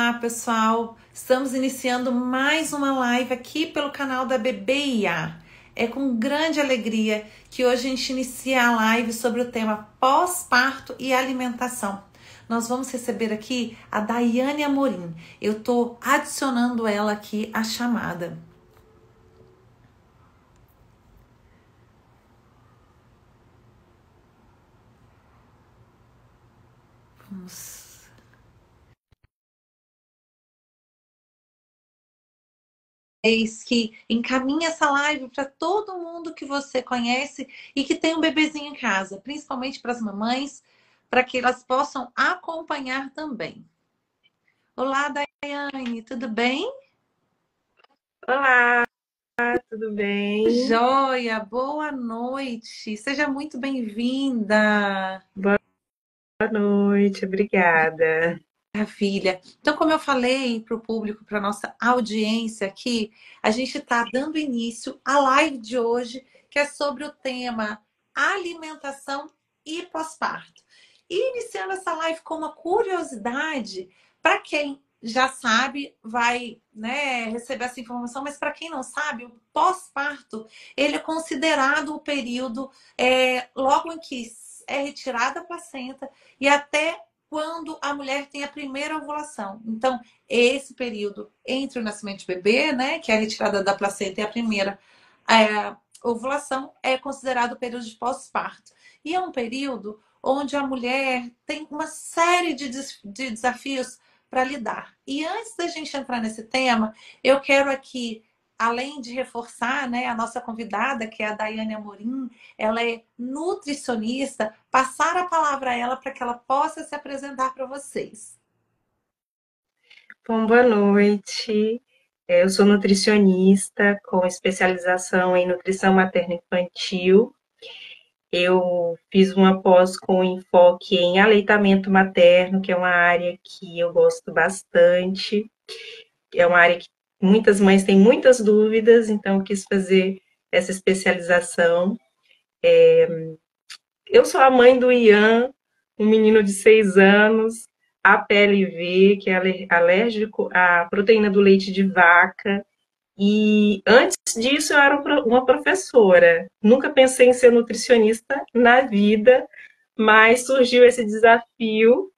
Olá, pessoal! Estamos iniciando mais uma live aqui pelo canal da Bebê IA. É com grande alegria que hoje a gente inicia a live sobre o tema pós-parto e alimentação. Nós vamos receber aqui a Daiane Amorim. Eu estou adicionando ela aqui à chamada. Vamos... que encaminha essa live para todo mundo que você conhece e que tem um bebezinho em casa, principalmente para as mamães, para que elas possam acompanhar também. Olá, Daiane, tudo bem? Olá, tudo bem? Joia, boa noite. Seja muito bem-vinda. Boa noite, obrigada. Maravilha. Então, como eu falei para o público, para nossa audiência aqui, a gente está dando início à live de hoje, que é sobre o tema alimentação e pós-parto. E iniciando essa live com uma curiosidade, para quem já sabe, vai, né, receber essa informação, mas para quem não sabe, o pós-parto, ele é considerado o período logo em que é retirada a placenta e até quando a mulher tem a primeira ovulação. Então, esse período entre o nascimento do bebê, né, que é a retirada da placenta e a primeira ovulação, é considerado o período de pós-parto. E é um período onde a mulher tem uma série de desafios para lidar. E antes da gente entrar nesse tema, eu quero aqui, além de reforçar, né, a nossa convidada, que é a Daiane Amorim, ela é nutricionista, passar a palavra a ela para que ela possa se apresentar para vocês. Bom, boa noite. Eu sou nutricionista com especialização em nutrição materno-infantil. Eu fiz uma pós com enfoque em aleitamento materno, que é uma área que eu gosto bastante. É uma área que muitas mães têm muitas dúvidas, então eu quis fazer essa especialização. Eu sou a mãe do Ian, um menino de 6 anos, APLV, que é alérgico à proteína do leite de vaca. E antes disso eu era uma professora. Nunca pensei em ser nutricionista na vida, mas surgiu esse desafio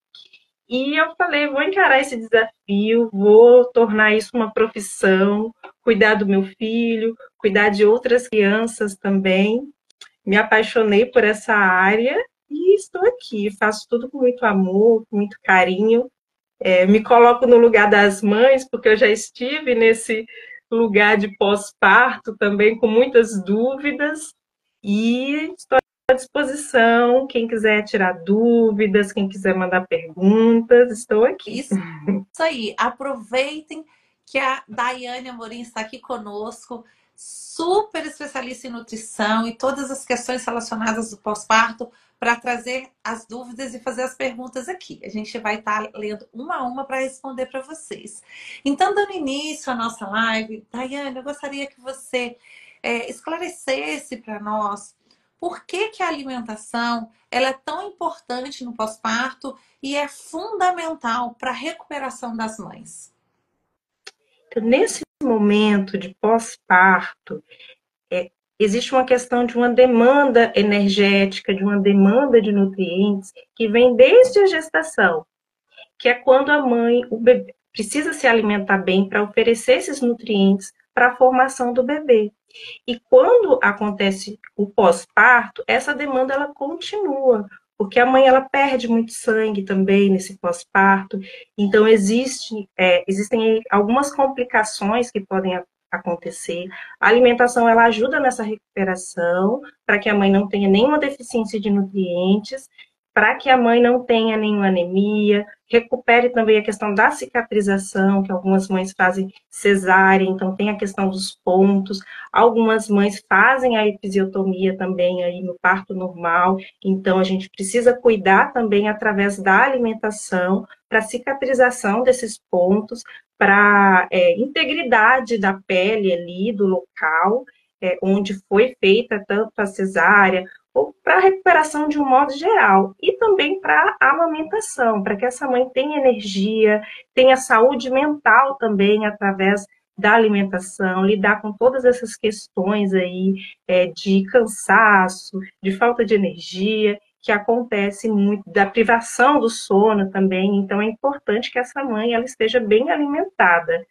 e eu falei, vou encarar esse desafio, vou tornar isso uma profissão, cuidar do meu filho, cuidar de outras crianças também. Me apaixonei por essa área e estou aqui. Faço tudo com muito amor, com muito carinho. Me coloco no lugar das mães, porque eu já estive nesse lugar de pós-parto também, com muitas dúvidas. E estou à disposição. Quem quiser tirar dúvidas, quem quiser mandar perguntas, estou aqui. Isso aí, aproveitem que a Daiane Amorim está aqui conosco, super especialista em nutrição e todas as questões relacionadas ao pós-parto, para trazer as dúvidas e fazer as perguntas aqui. A gente vai estar lendo uma a uma para responder para vocês. Então, dando início à nossa live, Daiane, eu gostaria que você esclarecesse para nós por que a alimentação ela é tão importante no pós-parto e é fundamental para a recuperação das mães. Então, nesse momento de pós-parto, existe uma questão de uma demanda energética, de uma demanda de nutrientes que vem desde a gestação, que é quando a mãe, o bebê, precisa se alimentar bem para oferecer esses nutrientes para a formação do bebê. E quando acontece o pós-parto, essa demanda ela continua, porque a mãe ela perde muito sangue também nesse pós-parto. Então existem algumas complicações que podem acontecer. A alimentação ela ajuda nessa recuperação para que a mãe não tenha nenhuma deficiência de nutrientes, para que a mãe não tenha nenhuma anemia, recupere também a questão da cicatrização, que algumas mães fazem cesárea, então tem a questão dos pontos. Algumas mães fazem a episiotomia também aí no parto normal, então a gente precisa cuidar também através da alimentação para cicatrização desses pontos, para integridade da pele ali, do local onde foi feita tanto a cesárea ou para a recuperação de um modo geral, e também para a amamentação, para que essa mãe tenha energia, tenha saúde mental também através da alimentação, lidar com todas essas questões aí de cansaço, de falta de energia, que acontece muito, da privação do sono também. Então é importante que essa mãe ela esteja bem alimentada.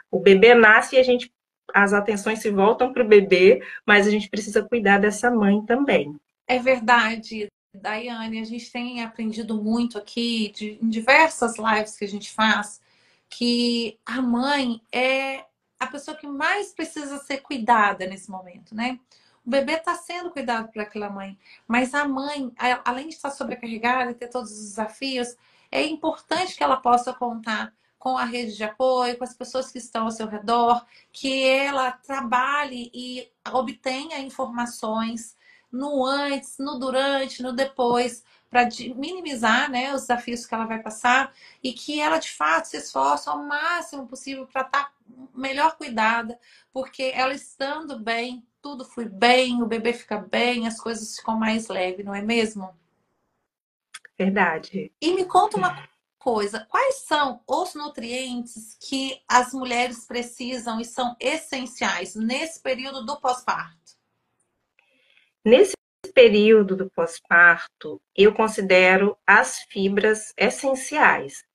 O bebê nasce e as atenções se voltam para o bebê, mas a gente precisa cuidar dessa mãe também. É verdade, Daiane, a gente tem aprendido muito aqui, em diversas lives que a gente faz, que a mãe é a pessoa que mais precisa ser cuidada nesse momento, né? O bebê está sendo cuidado por aquela mãe, mas a mãe, além de estar sobrecarregada e ter todos os desafios, é importante que ela possa contar com a rede de apoio, com as pessoas que estão ao seu redor, que ela trabalhe e obtenha informações no antes, no durante, no depois, para minimizar, né, os desafios que ela vai passar e que ela de fato se esforce ao máximo possível para estar melhor cuidada, porque ela estando bem, tudo flui bem, o bebê fica bem, as coisas ficam mais leves, não é mesmo? Verdade. E me conta uma coisa, quais são os nutrientes que as mulheres precisam e são essenciais nesse período do pós-parto? Nesse período do pós-parto, eu considero as fibras essenciais.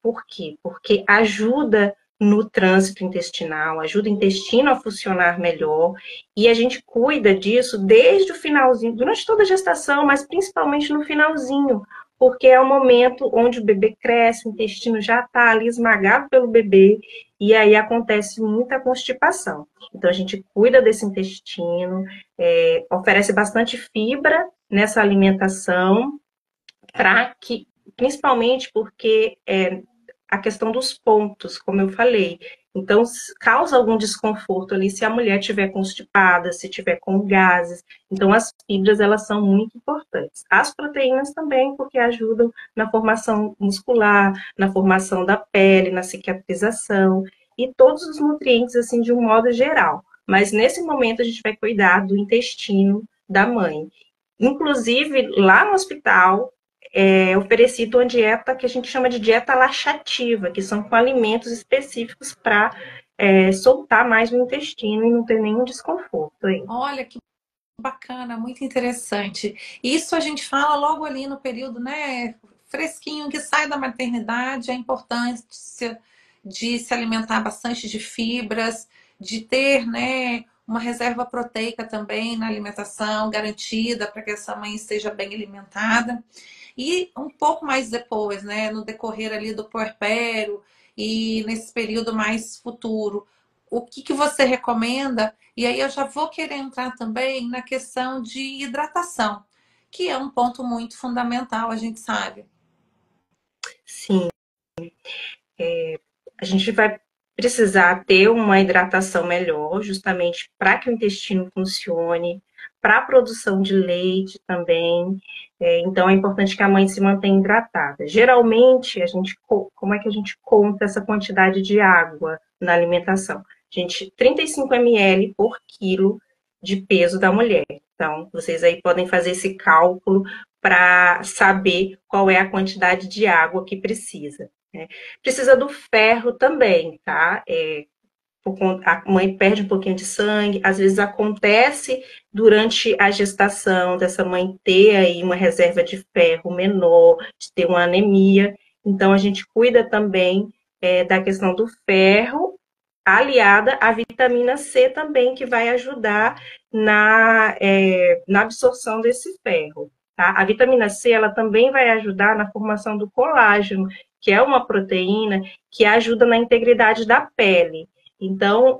Por quê? Porque ajuda no trânsito intestinal, ajuda o intestino a funcionar melhor, e a gente cuida disso desde o finalzinho, durante toda a gestação, mas principalmente no finalzinho, porque é o momento onde o bebê cresce, o intestino já está ali esmagado pelo bebê, e aí acontece muita constipação. Então a gente cuida desse intestino, oferece bastante fibra nessa alimentação, para que, principalmente porque a questão dos pontos, como eu falei. Então, causa algum desconforto ali se a mulher estiver constipada, se tiver com gases. Então, as fibras, elas são muito importantes. As proteínas também, porque ajudam na formação muscular, na formação da pele, na cicatrização, e todos os nutrientes, assim, de um modo geral. Mas, nesse momento, a gente vai cuidar do intestino da mãe. Inclusive, lá no hospital, oferecido uma dieta que a gente chama de dieta laxativa, que são com alimentos específicos para soltar mais o intestino e não ter nenhum desconforto aí. Olha que bacana, muito interessante. Isso a gente fala logo ali no período, né, fresquinho que sai da maternidade, a importância de se alimentar bastante de fibras, de ter, né, uma reserva proteica também na alimentação garantida para que essa mãe esteja bem alimentada. E um pouco mais depois, né, no decorrer ali do puerpério e nesse período mais futuro, o que que você recomenda? E aí eu já vou querer entrar também na questão de hidratação, que é um ponto muito fundamental, a gente sabe. Sim, a gente vai precisar ter uma hidratação melhor, justamente para que o intestino funcione, para a produção de leite também. Então, é importante que a mãe se mantenha hidratada. Geralmente, como é que a gente conta essa quantidade de água na alimentação? A gente, 35 ml por quilo de peso da mulher. Então, vocês aí podem fazer esse cálculo para saber qual é a quantidade de água que precisa. Né? Precisa do ferro também, tá? A mãe perde um pouquinho de sangue, às vezes acontece durante a gestação dessa mãe ter aí uma reserva de ferro menor, de ter uma anemia. Então, a gente cuida também da questão do ferro, aliada à vitamina C também, que vai ajudar na absorção desse ferro. Tá? A vitamina C ela também vai ajudar na formação do colágeno, que é uma proteína que ajuda na integridade da pele. Então,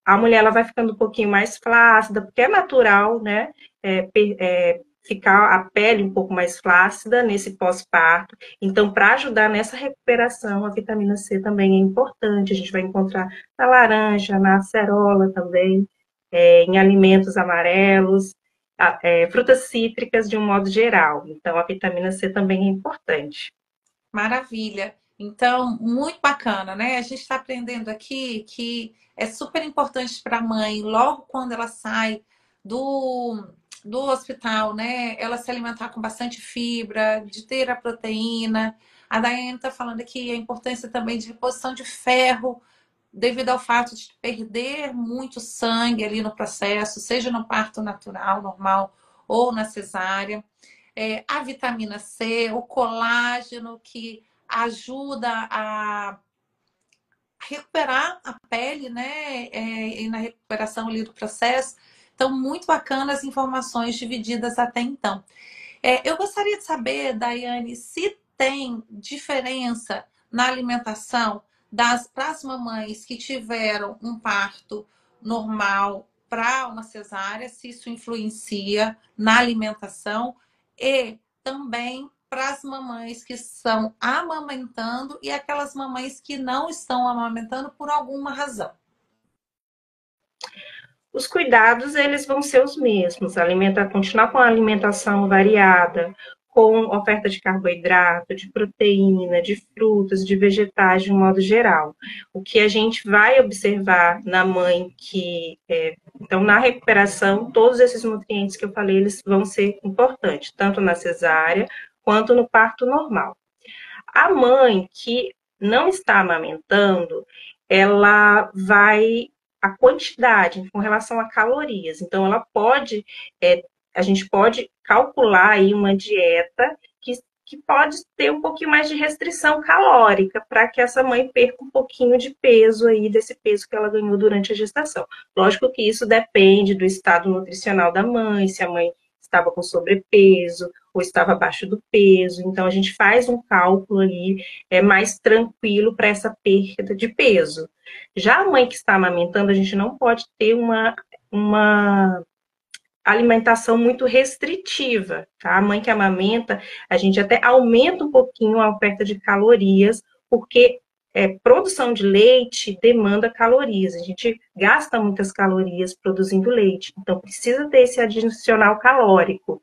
a mulher ela vai ficando um pouquinho mais flácida, porque é natural, né? Ficar a pele um pouco mais flácida nesse pós-parto. Então, para ajudar nessa recuperação, a vitamina C também é importante. A gente vai encontrar na laranja, na acerola também, em alimentos amarelos, frutas cítricas de um modo geral. Então, a vitamina C também é importante. Maravilha. Então, muito bacana, né? A gente está aprendendo aqui que é super importante para a mãe, logo quando ela sai do, do hospital, né? Ela se alimentar com bastante fibra, de ter a proteína. A Daiane está falando aqui a importância também de reposição de ferro, devido ao fato de perder muito sangue ali no processo, seja no parto natural, normal, ou na cesárea. A vitamina C, o colágeno, que ajuda a recuperar a pele, né? E na recuperação ali do processo. Então, muito bacana as informações divididas até então. Eu gostaria de saber, Daiane, se tem diferença na alimentação para as mamães que tiveram um parto normal para uma cesárea, se isso influencia na alimentação, e também para as mamães que estão amamentando e aquelas mamães que não estão amamentando por alguma razão. Os cuidados, eles vão ser os mesmos, continuar com a alimentação variada, com oferta de carboidrato, de proteína, de frutas, de vegetais, de um modo geral. O que a gente vai observar na mãe então, na recuperação, todos esses nutrientes que eu falei, eles vão ser importantes, tanto na cesárea quanto no parto normal. A mãe que não está amamentando, ela vai a quantidade com relação a calorias. Então, a gente pode calcular aí uma dieta que pode ter um pouquinho mais de restrição calórica para que essa mãe perca um pouquinho de peso aí, desse peso que ela ganhou durante a gestação. Lógico que isso depende do estado nutricional da mãe, se a mãe estava com sobrepeso ou estava abaixo do peso. Então, a gente faz um cálculo ali mais tranquilo para essa perda de peso. Já a mãe que está amamentando, a gente não pode ter uma alimentação muito restritiva, tá? A mãe que amamenta, a gente até aumenta um pouquinho a oferta de calorias, porque produção de leite demanda calorias. A gente gasta muitas calorias produzindo leite, então precisa ter esse adicional calórico.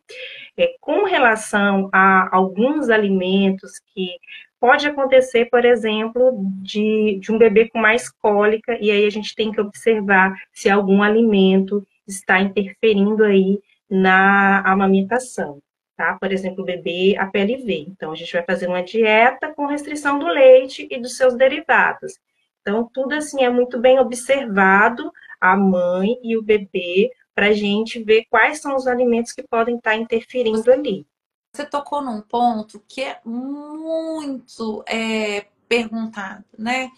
Com relação a alguns alimentos que pode acontecer, por exemplo, de um bebê com mais cólica, e aí a gente tem que observar se algum alimento está interferindo aí na amamentação, tá? Por exemplo, o bebê APLV. Então, a gente vai fazer uma dieta com restrição do leite e dos seus derivados. Então, tudo assim é muito bem observado, a mãe e o bebê, para a gente ver quais são os alimentos que podem estar interferindo ali. Você tocou num ponto que é muito perguntado, né?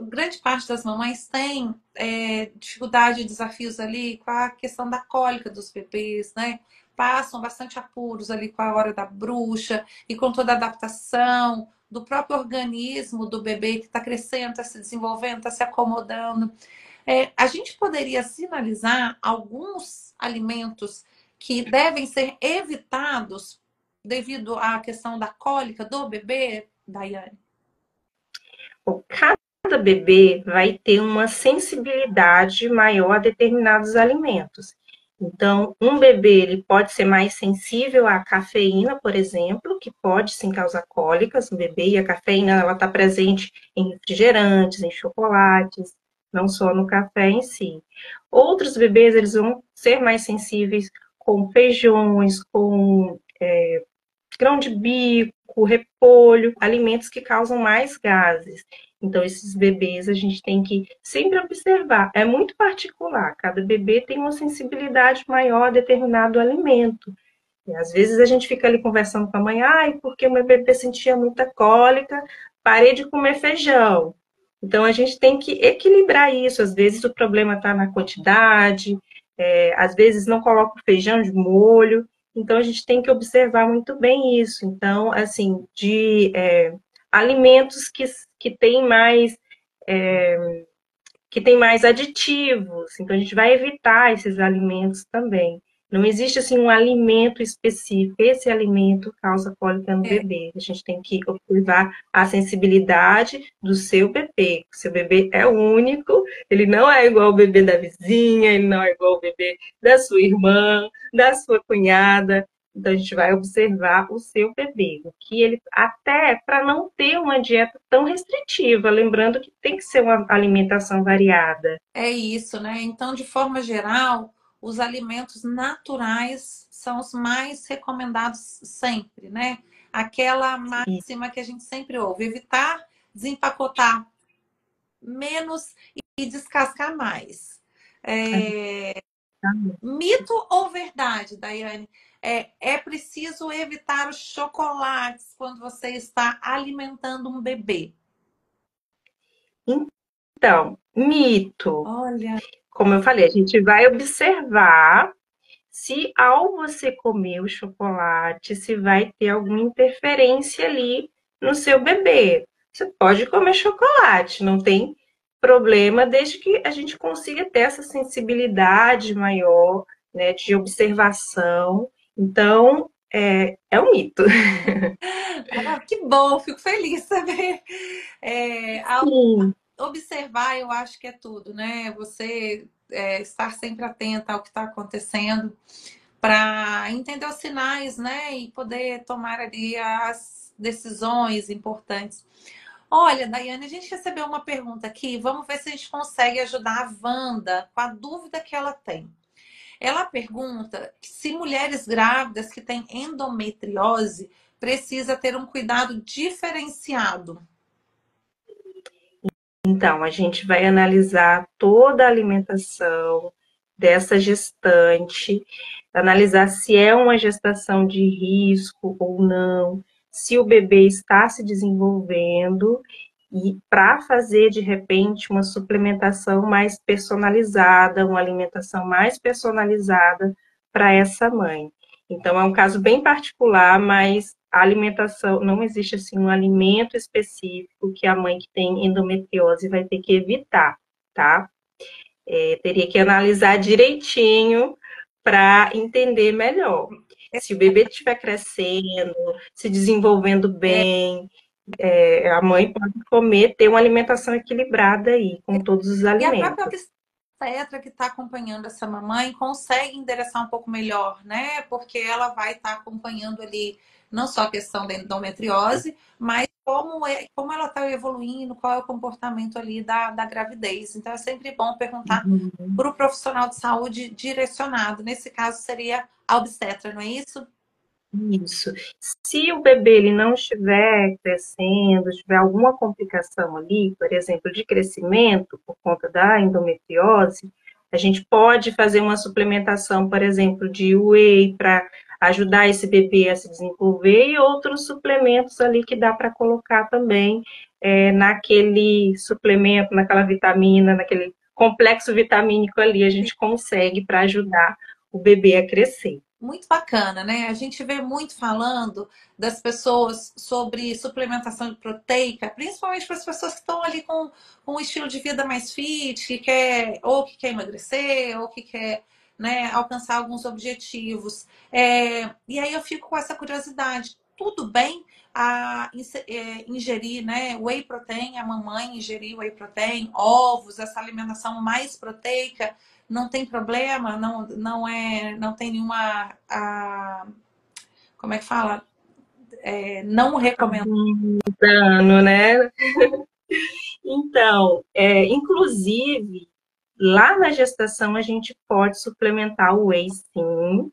Grande parte das mamães tem dificuldade e desafios ali com a questão da cólica dos bebês, né? Passam bastante apuros ali com a hora da bruxa e com toda a adaptação do próprio organismo do bebê que está crescendo, está se desenvolvendo, está se acomodando. A gente poderia sinalizar alguns alimentos que devem ser evitados devido à questão da cólica do bebê, Daiane? Cada bebê vai ter uma sensibilidade maior a determinados alimentos. Então, um bebê ele pode ser mais sensível à cafeína, por exemplo, que pode sim causar cólicas no bebê, e a cafeína ela está presente em refrigerantes, em chocolates, não só no café em si. Outros bebês eles vão ser mais sensíveis com feijões, com grão de bico, repolho, alimentos que causam mais gases. Então, esses bebês a gente tem que sempre observar. É muito particular, cada bebê tem uma sensibilidade maior a determinado alimento. E às vezes a gente fica ali conversando com a mãe, ai, porque o meu bebê sentia muita cólica, parei de comer feijão. Então, a gente tem que equilibrar isso. Às vezes o problema está na quantidade, às vezes não coloca o feijão de molho. Então, a gente tem que observar muito bem isso. Então, assim, alimentos que têm mais, que tem mais aditivos. Então, a gente vai evitar esses alimentos também. Não existe, assim, um alimento específico. Esse alimento causa cólica no bebê. A gente tem que observar a sensibilidade do seu bebê. O seu bebê é único, ele não é igual ao bebê da vizinha, ele não é igual ao bebê da sua irmã, da sua cunhada. Então, a gente vai observar o seu bebê, o que ele, até para não ter uma dieta tão restritiva, lembrando que tem que ser uma alimentação variada. É isso, né? Então, de forma geral, os alimentos naturais são os mais recomendados sempre, né? Aquela máxima que a gente sempre ouve: evitar desempacotar menos e descascar mais. Mito ou verdade, Daiane? É preciso evitar os chocolates quando você está alimentando um bebê. Então, mito. Olha, Como eu falei, a gente vai observar se ao você comer o chocolate, se vai ter alguma interferência ali no seu bebê. Você pode comer chocolate, não tem problema, desde que a gente consiga ter essa sensibilidade maior, né, de observação. Então, é um mito. que bom, fico feliz de saber. Sim, Observar, eu acho que é tudo, né? Você estar sempre atenta ao que está acontecendo para entender os sinais, né? E poder tomar ali as decisões importantes. Olha, Daiane, a gente recebeu uma pergunta aqui. Vamos ver se a gente consegue ajudar a Wanda com a dúvida que ela tem. Ela pergunta se mulheres grávidas que têm endometriose precisa ter um cuidado diferenciado. então a gente vai analisar toda a alimentação dessa gestante, analisar se é uma gestação de risco ou não, se o bebê está se desenvolvendo e para fazer de repente uma suplementação mais personalizada, uma alimentação mais personalizada para essa mãe. Então é um caso bem particular, mas a alimentação não existe assim um alimento específico que a mãe que tem endometriose vai ter que evitar, tá? Teria que analisar direitinho para entender melhor. Se o bebê estiver crescendo, se desenvolvendo bem, a mãe pode comer, ter uma alimentação equilibrada aí, com todos os E a própria alimentos. obstetra que está acompanhando essa mamãe consegue endereçar um pouco melhor, né? Porque ela vai estar acompanhando ali não só a questão da endometriose, mas como ela está evoluindo, qual é o comportamento ali da gravidez. Então é sempre bom perguntar para o profissional de saúde direcionado. Nesse caso seria a obstetra, não é isso? Isso. Se o bebê ele não estiver crescendo, tiver alguma complicação ali, por exemplo, de crescimento por conta da endometriose, a gente pode fazer uma suplementação, por exemplo, de whey para ajudar esse bebê a se desenvolver e outros suplementos ali que dá para colocar também naquele suplemento, naquela vitamina, naquele complexo vitamínico ali, a gente consegue para ajudar o bebê a crescer. Muito bacana, né? A gente vê muito falando das pessoas sobre suplementação proteica, principalmente para as pessoas que estão ali com um estilo de vida mais fit, que quer emagrecer, ou que quer, né, alcançar alguns objetivos. E aí eu fico com essa curiosidade. Tudo bem ingerir, né, whey protein, a mamãe ingerir whey protein, ovos, essa alimentação mais proteica? Não tem problema, não tem nenhuma, como é que fala? Não recomendo. Dano, né? Então, inclusive, lá na gestação a gente pode suplementar o whey, sim,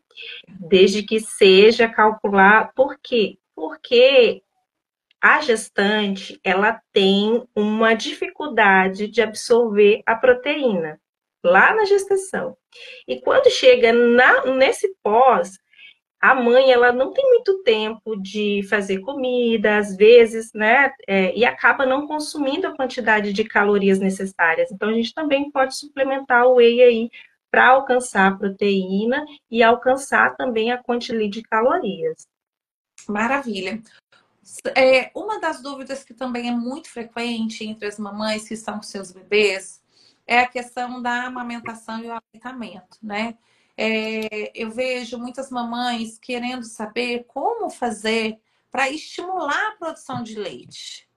desde que seja calcular. Por quê? Porque a gestante, ela tem uma dificuldade de absorver a proteína lá na gestação. E quando chega nesse pós, a mãe ela não tem muito tempo de fazer comida, às vezes, né? E acaba não consumindo a quantidade de calorias necessárias. Então, a gente também pode suplementar o whey aí para alcançar a proteína e alcançar também a quantidade de calorias. Maravilha. Uma das dúvidas que também é muito frequente entre as mamães que estão com seus bebês é a questão da amamentação e o aleitamento, né? Eu vejo muitas mamães querendo saber como fazer para estimular a produção de leite.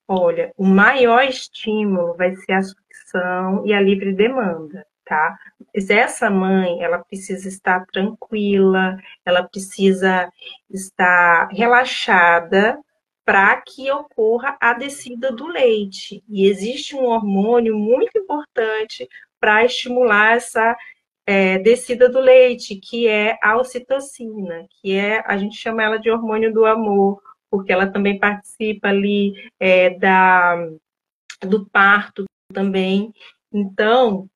Olha, o maior estímulo vai ser a sucção e a livre demanda, tá? Mas essa mãe, ela precisa estar tranquila, ela precisa estar relaxada para que ocorra a descida do leite. E existe um hormônio muito importante para estimular essa descida do leite, que é a ocitocina, que a gente chama ela de hormônio do amor, porque ela também participa ali do parto também. Então,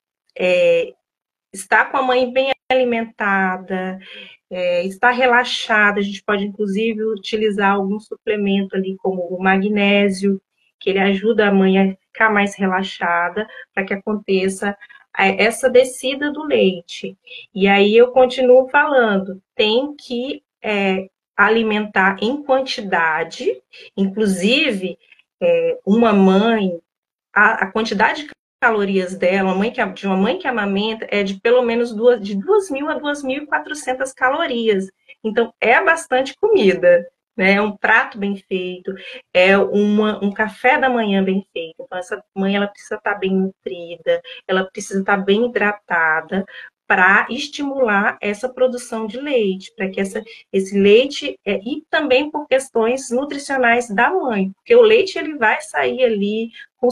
estar com a mãe bem alimentada, estar relaxada, a gente pode inclusive utilizar algum suplemento ali, como o magnésio, que ele ajuda a mãe a ficar mais relaxada, para que aconteça essa descida do leite. E aí eu continuo falando, tem que alimentar em quantidade, inclusive uma mãe, a quantidade de calorias dela, de uma mãe que amamenta, é de pelo menos de 2.000 a 2.400 calorias. Então, é bastante comida, né? É um prato bem feito, é um café da manhã bem feito. Então, essa mãe, ela precisa estar bem nutrida, ela precisa estar bem hidratada, para estimular essa produção de leite, para que esse leite, e também por questões nutricionais da mãe, porque o leite ele vai sair ali com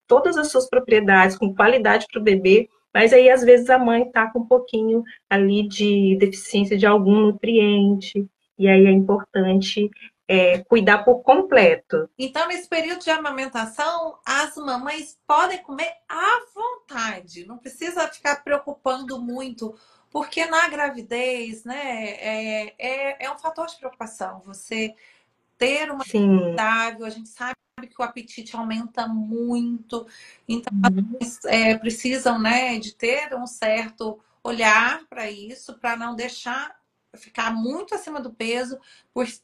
todas as suas propriedades, com qualidade para o bebê, mas aí às vezes a mãe está com um pouquinho ali de deficiência de algum nutriente, e aí é importante cuidar por completo. Então, nesse período de amamentação, as mamães podem comer à vontade, não precisa ficar preocupando muito, porque na gravidez, né, é um fator de preocupação. Você ter uma Sim. saudável, a gente sabe que o apetite aumenta muito, então Uhum. precisam, né, de ter um certo olhar para isso, para não deixar ficar muito acima do peso,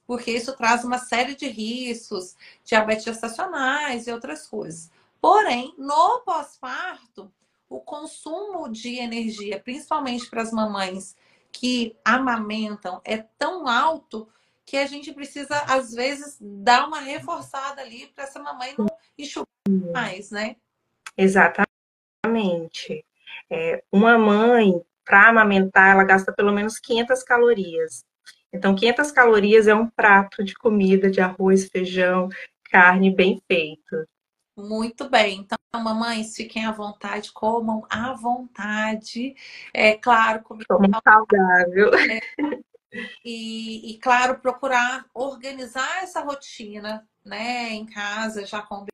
porque isso traz uma série de riscos, diabetes gestacionais e outras coisas. Porém, no pós-parto, o consumo de energia, principalmente para as mamães que amamentam, é tão alto que a gente precisa, às vezes, dar uma reforçada ali para essa mamãe não enxugar mais, né? Exatamente. Uma mãe, para amamentar, ela gasta pelo menos 500 calorias. Então, 500 calorias é um prato de comida, de arroz, feijão, carne bem feito. Muito bem. Então, mamães, fiquem à vontade, comam à vontade. É claro, comida Como saudável. claro, procurar organizar essa rotina, né, em casa, já com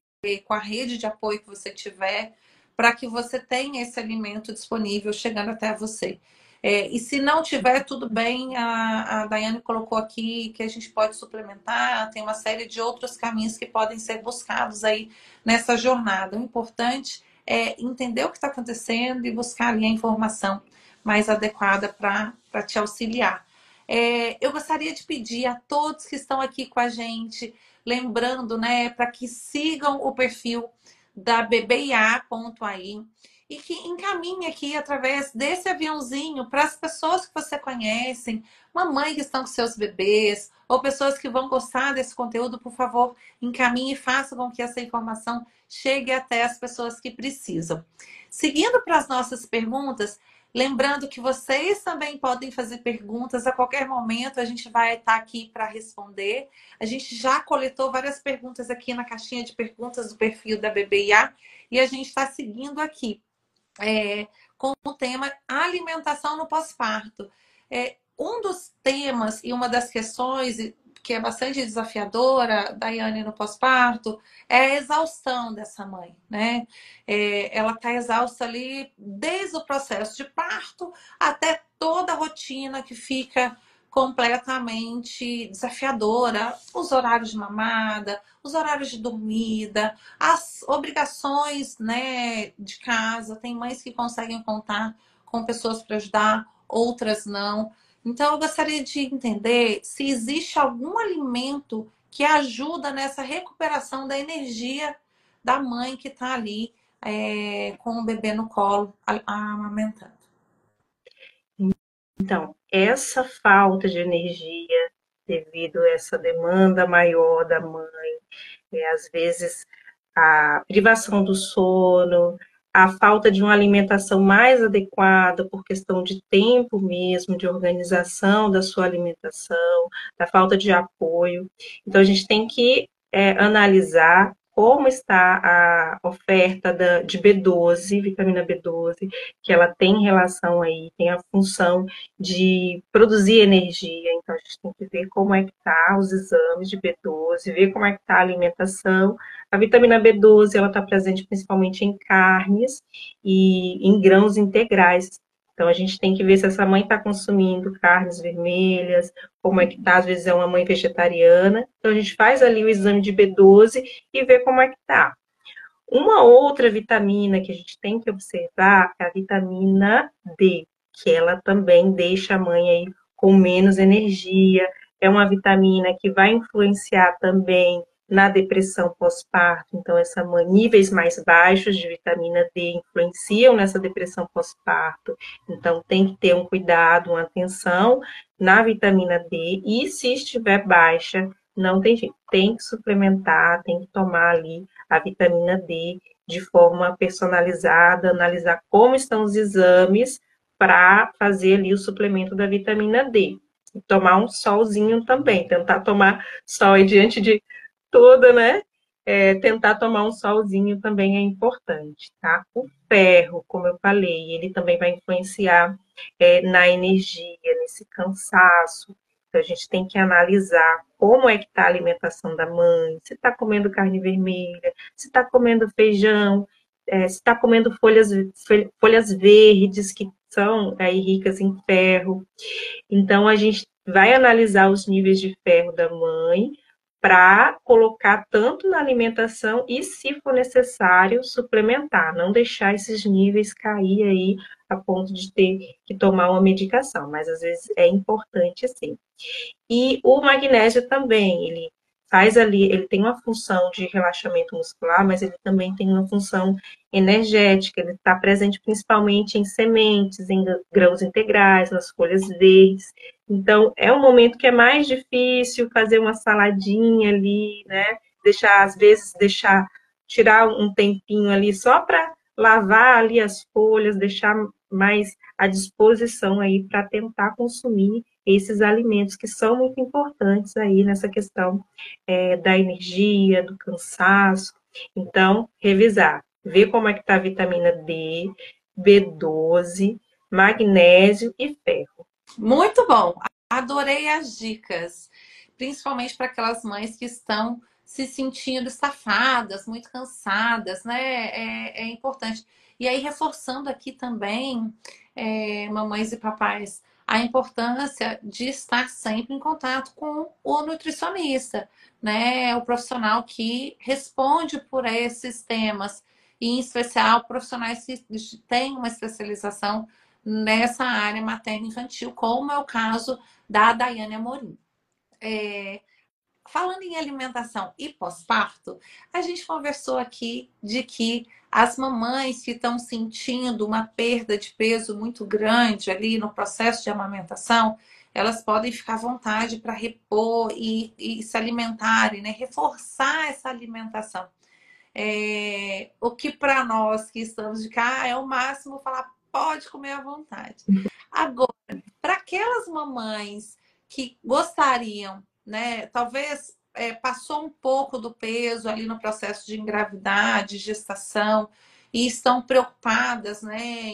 a rede de apoio que você tiver, para que você tenha esse alimento disponível chegando até você. E se não tiver, tudo bem, a Daiane colocou aqui que a gente pode suplementar, tem uma série de outros caminhos que podem ser buscados aí nessa jornada. O importante é entender o que está acontecendo e buscar ali a informação mais adequada para te auxiliar. Eu gostaria de pedir a todos que estão aqui com a gente, lembrando, né, para que sigam o perfil da BBIA.ai e que encaminhe aqui através desse aviãozinho para as pessoas que você conhecem, mamãe que estão com seus bebês, ou pessoas que vão gostar desse conteúdo, por favor, encaminhe e faça com que essa informação chegue até as pessoas que precisam. Seguindo para as nossas perguntas, lembrando que vocês também podem fazer perguntas a qualquer momento, a gente vai estar aqui para responder. A gente já coletou várias perguntas aqui na caixinha de perguntas do perfil da BBIA e a gente está seguindo aqui com o tema alimentação no pós-parto. Um dos temas e uma das questões que é bastante desafiadora, Daiane, no pós-parto, é a exaustão dessa mãe, né? Ela está exausta ali desde o processo de parto até toda a rotina que fica completamente desafiadora, os horários de mamada, os horários de dormida, as obrigações, né, de casa. Tem mães que conseguem contar com pessoas para ajudar, outras não. Então, eu gostaria de entender se existe algum alimento que ajuda nessa recuperação da energia da mãe que está ali com o bebê no colo, amamentando. Então, essa falta de energia devido a essa demanda maior da mãe, às vezes a privação do sono, a falta de uma alimentação mais adequada por questão de tempo mesmo, de organização da sua alimentação, da falta de apoio. Então, a gente tem que analisar como está a oferta de B12, vitamina B12, que ela tem relação aí, tem a função de produzir energia. Então, a gente tem que ver como é que está os exames de B12, ver como é que está a alimentação. A vitamina B12, ela está presente principalmente em carnes e em grãos integrais. Então, a gente tem que ver se essa mãe está consumindo carnes vermelhas, como é que tá, às vezes é uma mãe vegetariana. Então, a gente faz ali o exame de B12 e vê como é que tá. Uma outra vitamina que a gente tem que observar é a vitamina D, que ela também deixa a mãe aí com menos energia. É uma vitamina que vai influenciar também na depressão pós-parto. Então, essa mãe, níveis mais baixos de vitamina D influenciam nessa depressão pós-parto. Então, tem que ter um cuidado, uma atenção na vitamina D. E se estiver baixa, não tem jeito, tem que suplementar, tem que tomar ali a vitamina D de forma personalizada, analisar como estão os exames para fazer ali o suplemento da vitamina D. E tomar um solzinho também, tentar tomar sol aí diante de toda, né? Tentar tomar um solzinho também é importante, tá? O ferro, como eu falei, ele também vai influenciar na energia, nesse cansaço. Então, a gente tem que analisar como é que está a alimentação da mãe, se está comendo carne vermelha, se está comendo feijão, se está comendo folhas verdes, que são aí ricas em ferro. Então, a gente vai analisar os níveis de ferro da mãe para colocar tanto na alimentação e, se for necessário, suplementar, não deixar esses níveis cair aí a ponto de ter que tomar uma medicação, mas às vezes é importante sim. E o magnésio também, ele faz ali, ele tem uma função de relaxamento muscular, mas ele também tem uma função energética, ele está presente principalmente em sementes, em grãos integrais, nas folhas verdes. Então, é um momento que é mais difícil fazer uma saladinha ali, né? Às vezes, tirar um tempinho ali só para lavar ali as folhas, deixar mais à disposição aí para tentar consumir esses alimentos que são muito importantes aí nessa questão da energia, do cansaço. Então, revisar, ver como é que está a vitamina D, B12, magnésio e ferro. Muito bom. Adorei as dicas, principalmente para aquelas mães que estão se sentindo estafadas, muito cansadas, né? É importante. E aí, reforçando aqui também, mamães e papais, a importância de estar sempre em contato com o nutricionista, né? O profissional que responde por esses temas, e em especial profissionais que têm uma especialização nessa área materno-infantil, como é o caso da Daiane Amorim. Falando em alimentação e pós-parto, a gente conversou aqui de que as mamães que estão sentindo uma perda de peso muito grande ali no processo de amamentação, elas podem ficar à vontade para repor e se alimentarem, né? Reforçar essa alimentação. O que para nós que estamos de cá é o máximo falar, pode comer à vontade. Agora, para aquelas mamães que gostariam, né, talvez passou um pouco do peso ali no processo de engravidar, de gestação, e estão preocupadas, né,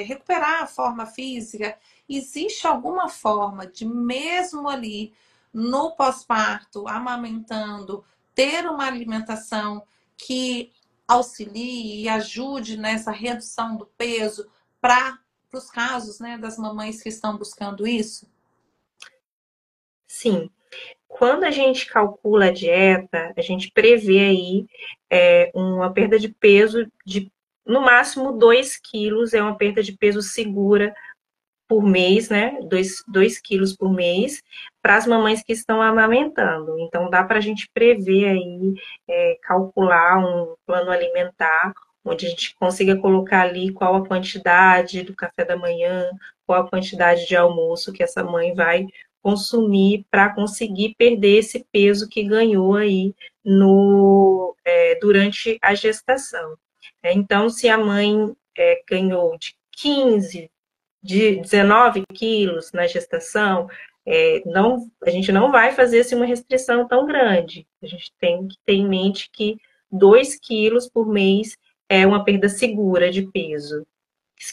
recuperar a forma física, existe alguma forma de, mesmo ali no pós-parto, amamentando, ter uma alimentação que auxilie e ajude nessa redução do peso para os casos, né, das mamães que estão buscando isso? Sim. Quando a gente calcula a dieta, a gente prevê aí uma perda de peso de no máximo 2 quilos, é uma perda de peso segura por mês, né? 2 quilos por mês, para as mamães que estão amamentando. Então, dá para a gente prever aí, calcular um plano alimentar, onde a gente consiga colocar ali qual a quantidade do café da manhã, qual a quantidade de almoço que essa mãe vai consumir para conseguir perder esse peso que ganhou aí durante a gestação. Então, se a mãe ganhou de 15, de 19 quilos na gestação, A gente não vai fazer assim, uma restrição tão grande. A gente tem que ter em mente que 2 quilos por mês é uma perda segura de peso,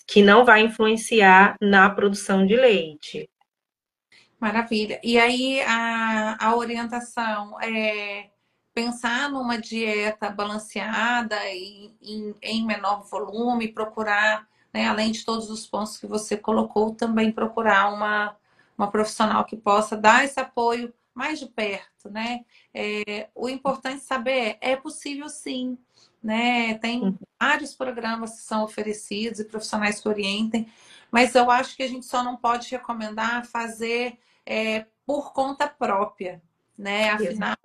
que não vai influenciar na produção de leite. Maravilha. E aí a orientação é pensar numa dieta balanceada e em menor volume, procurar, né, além de todos os pontos que você colocou, também procurar uma profissional que possa dar esse apoio mais de perto, né? O importante saber é possível sim, né? Tem vários programas que são oferecidos e profissionais que orientem, mas eu acho que a gente só não pode recomendar fazer por conta própria, né? Afinal,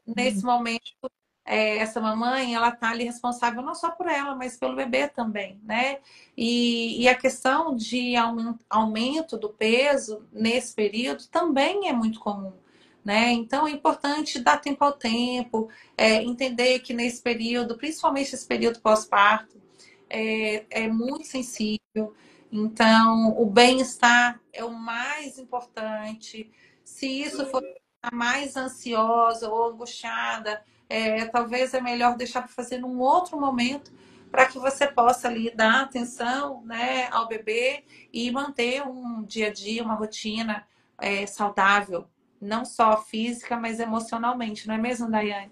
nesse momento, essa mamãe, ela tá ali responsável não só por ela, mas pelo bebê também, né? E a questão de aumento do peso nesse período também é muito comum. Né? Então é importante dar tempo ao tempo, entender que nesse período, principalmente esse período pós-parto, é muito sensível. Então, o bem-estar é o mais importante. Se isso for mais ansiosa ou angustiada, talvez é melhor deixar para fazer num outro momento, para que você possa ali dar atenção, né, ao bebê e manter um dia a dia, uma rotina saudável, não só física, mas emocionalmente, não é mesmo, Daiane?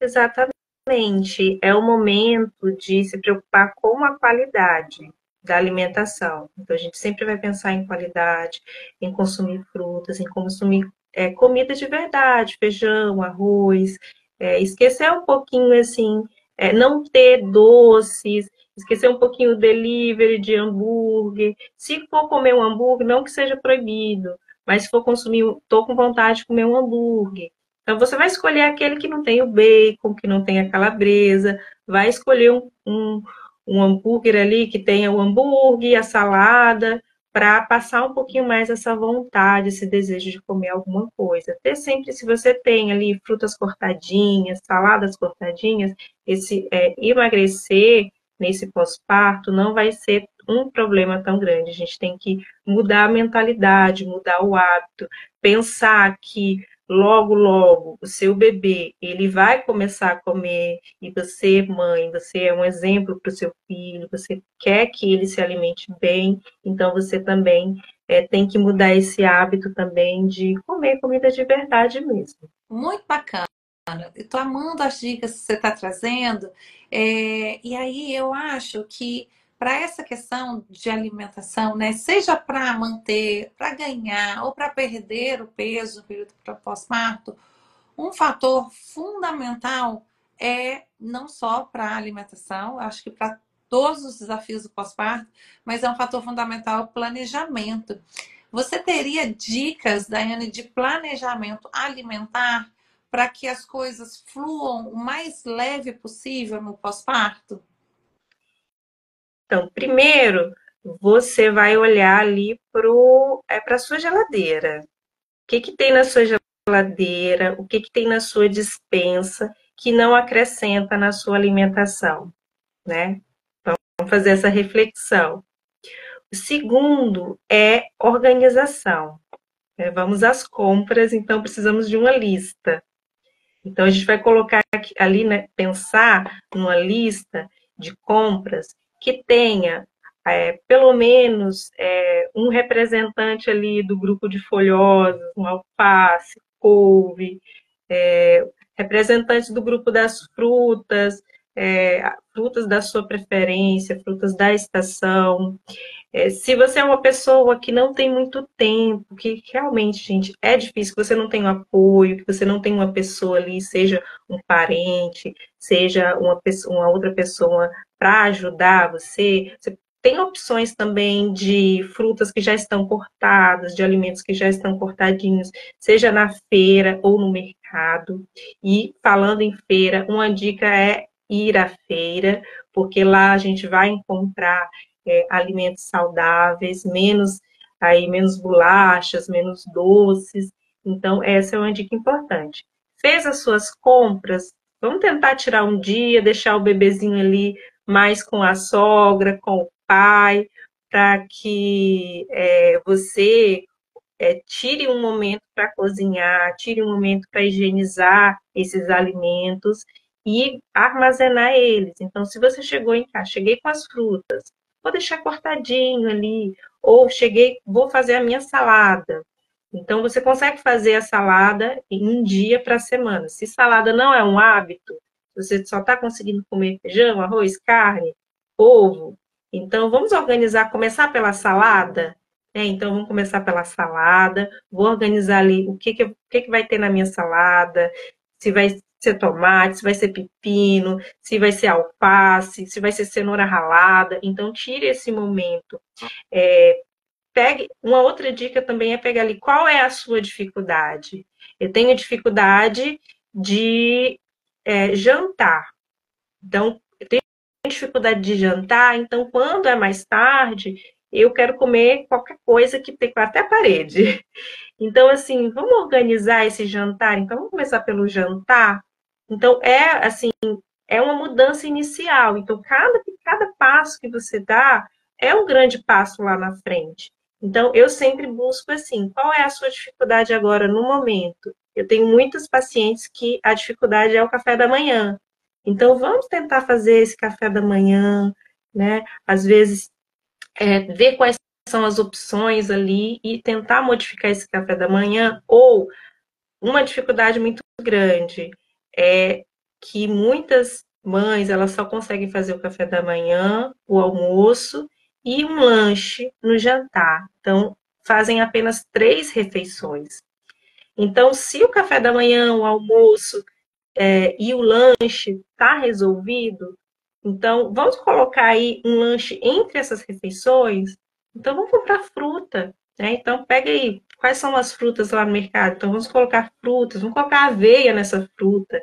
Exatamente. É o momento de se preocupar com a qualidade da alimentação. Então, a gente sempre vai pensar em qualidade, em consumir frutas, em consumir comida de verdade, feijão, arroz, esquecer um pouquinho, assim, não ter doces, esquecer um pouquinho o delivery de hambúrguer. Se for comer um hambúrguer, não que seja proibido, mas se for consumir, estou com vontade de comer um hambúrguer. Então, você vai escolher aquele que não tem o bacon, que não tem a calabresa, vai escolher um hambúrguer ali que tenha o hambúrguer, a salada, para passar um pouquinho mais essa vontade, esse desejo de comer alguma coisa. Ter sempre, se você tem ali frutas cortadinhas, saladas cortadinhas, esse emagrecer nesse pós-parto não vai ser um problema tão grande. A gente tem que mudar a mentalidade, mudar o hábito, pensar que logo, logo, o seu bebê, ele vai começar a comer, e você, mãe, você é um exemplo para o seu filho, você quer que ele se alimente bem, então você também tem que mudar esse hábito também de comer comida de verdade mesmo. Muito bacana. Estou amando as dicas que você está trazendo. E aí eu acho que para essa questão de alimentação, né, seja para manter, para ganhar ou para perder o peso no período pós-parto, um fator fundamental é não só para a alimentação, acho que para todos os desafios do pós-parto, mas é um fator fundamental o planejamento. Você teria dicas, Daiane, de planejamento alimentar para que as coisas fluam o mais leve possível no pós-parto? Então, primeiro, você vai olhar ali para a sua geladeira. O que, que tem na sua geladeira? O que, que tem na sua despensa que não acrescenta na sua alimentação, né? Vamos fazer essa reflexão. O segundo é organização. Vamos às compras, então precisamos de uma lista. Então a gente vai colocar ali, né, pensar numa lista de compras que tenha pelo menos um representante ali do grupo de folhosas, um alface, couve, representantes do grupo das frutas, frutas da sua preferência, frutas da estação. Se você é uma pessoa que não tem muito tempo, que realmente, gente, é difícil, que você não tem um apoio, que você não tem uma pessoa ali, seja um parente, seja uma outra pessoa para ajudar você, você tem opções também de frutas que já estão cortadas, de alimentos que já estão cortadinhos, seja na feira ou no mercado. E falando em feira, uma dica é ir à feira, porque lá a gente vai encontrar alimentos saudáveis, menos bolachas, menos doces. Então, essa é uma dica importante. Fez as suas compras, vamos tentar tirar um dia, deixar o bebezinho ali mais com a sogra, com o pai, para que você tire um momento para cozinhar, tire um momento para higienizar esses alimentos e armazenar eles. Então, se você chegou em casa, cheguei com as frutas, vou deixar cortadinho ali, ou cheguei, vou fazer a minha salada. Então, você consegue fazer a salada em um dia para a semana. Se salada não é um hábito, você só está conseguindo comer feijão, arroz, carne, ovo. Então, vamos organizar, começar pela salada? Então, vamos começar pela salada. Vou organizar ali o que vai ter na minha salada, se vai ser tomate, se vai ser pepino, se vai ser alface, se vai ser cenoura ralada. Então, tire esse momento. Pegue. Uma outra dica também é pegar ali qual é a sua dificuldade. Eu tenho dificuldade de jantar. Então, eu tenho dificuldade de jantar, então quando é mais tarde, eu quero comer qualquer coisa que tem até a parede. Então, assim, vamos organizar esse jantar. Então, vamos começar pelo jantar. Então, assim, é uma mudança inicial. Então, cada passo que você dá é um grande passo lá na frente. Então, eu sempre busco assim, qual é a sua dificuldade agora no momento? Eu tenho muitos pacientes que a dificuldade é o café da manhã. Então, vamos tentar fazer esse café da manhã, né? Às vezes, ver quais são as opções ali e tentar modificar esse café da manhã. Ou uma dificuldade muito grande é que muitas mães elas só conseguem fazer o café da manhã, o almoço e um lanche no jantar. Então, fazem apenas 3 refeições. Então, se o café da manhã, o almoço e o lanche está resolvido, então vamos colocar aí um lanche entre essas refeições. Então, vamos comprar fruta, né? Então, pega aí quais são as frutas lá no mercado. Então, vamos colocar frutas, vamos colocar aveia nessa fruta.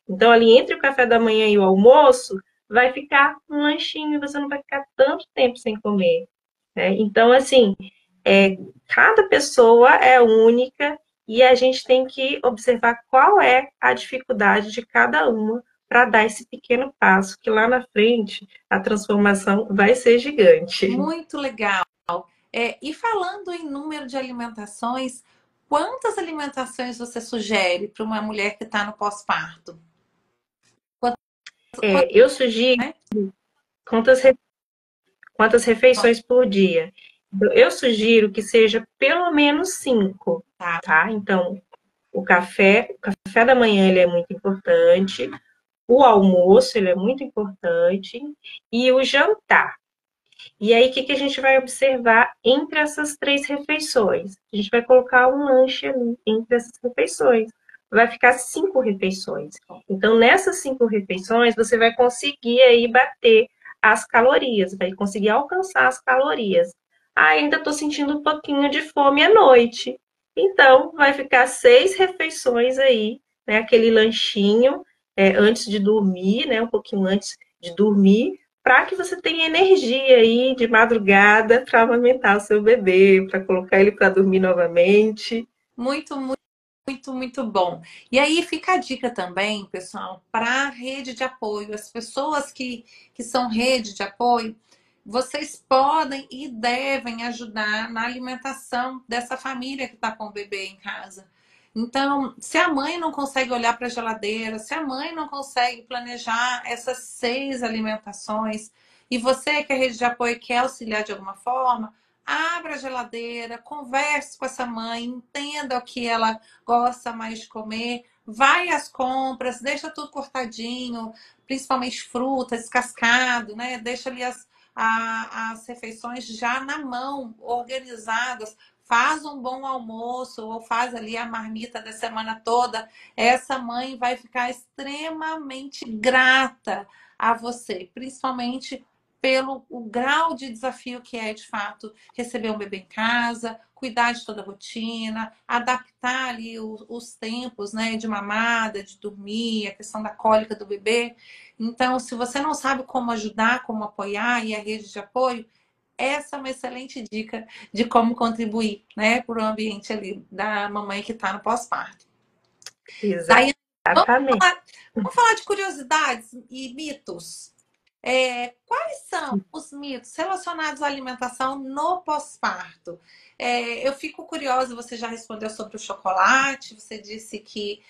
Então, ali entre o café da manhã e o almoço, vai ficar um lanchinho, você não vai ficar tanto tempo sem comer, né? Então, assim, cada pessoa é única e a gente tem que observar qual é a dificuldade de cada uma para dar esse pequeno passo, que lá na frente a transformação vai ser gigante. Muito legal. E falando em número de alimentações, quantas alimentações você sugere para uma mulher que está no pós-parto? Quantas, Eu sugiro né? quantas, quantas refeições por dia. Eu sugiro que seja pelo menos 5, Tá. tá? Então, o café da manhã ele é muito importante, o almoço ele é muito importante e o jantar. E aí, o que a gente vai observar entre essas 3 refeições? A gente vai colocar um lanche ali entre essas refeições. Vai ficar 5 refeições. Então, nessas 5 refeições, você vai conseguir aí bater as calorias, vai conseguir alcançar as calorias. Ainda estou sentindo um pouquinho de fome à noite. Então, vai ficar 6 refeições aí, né? Aquele lanchinho antes de dormir, né? Um pouquinho antes de dormir, para que você tenha energia aí de madrugada para amamentar o seu bebê, para colocar ele para dormir novamente. Muito, muito, muito, muito bom. E aí fica a dica também, pessoal, para a rede de apoio. As pessoas que são rede de apoio, vocês podem e devem ajudar na alimentação dessa família que está com o bebê em casa. Então, se a mãe não consegue olhar para a geladeira, se a mãe não consegue planejar essas 6 alimentações, e você que é rede de apoio quer auxiliar de alguma forma, abra a geladeira, converse com essa mãe, entenda o que ela gosta mais de comer, vai às compras, deixa tudo cortadinho, principalmente frutas, descascado, né? Deixa ali as refeições já na mão, organizadas. Faz um bom almoço ou faz ali a marmita da semana toda. Essa mãe vai ficar extremamente grata a você, principalmente pelo o grau de desafio que é, de fato, receber um bebê em casa, cuidar de toda a rotina, adaptar ali os tempos, né, de mamada, de dormir, a questão da cólica do bebê. Então, se você não sabe como ajudar, como apoiar e a rede de apoio, essa é uma excelente dica de como contribuir, né, para o ambiente ali da mamãe que está no pós-parto. Daí, vamos Exatamente. falar, vamos falar de curiosidades e mitos. Quais são os mitos relacionados à alimentação no pós-parto? Eu fico curiosa, você já respondeu sobre o chocolate, você disse que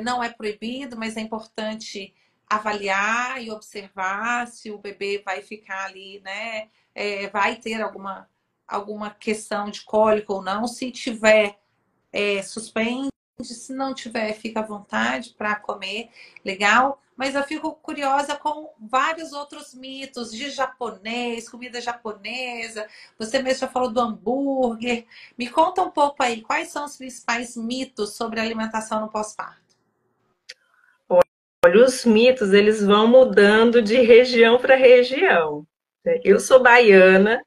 não é proibido, mas é importante avaliar e observar se o bebê vai ficar ali, né? Vai ter alguma questão de cólico ou não. Se tiver, suspende. Se não tiver, fica à vontade para comer, legal. Mas eu fico curiosa com vários outros mitos de japonês, comida japonesa. Você mesmo já falou do hambúrguer. Me conta um pouco aí, quais são os principais mitos sobre alimentação no pós-parto? Olha, os mitos, eles vão mudando de região para região. Eu sou baiana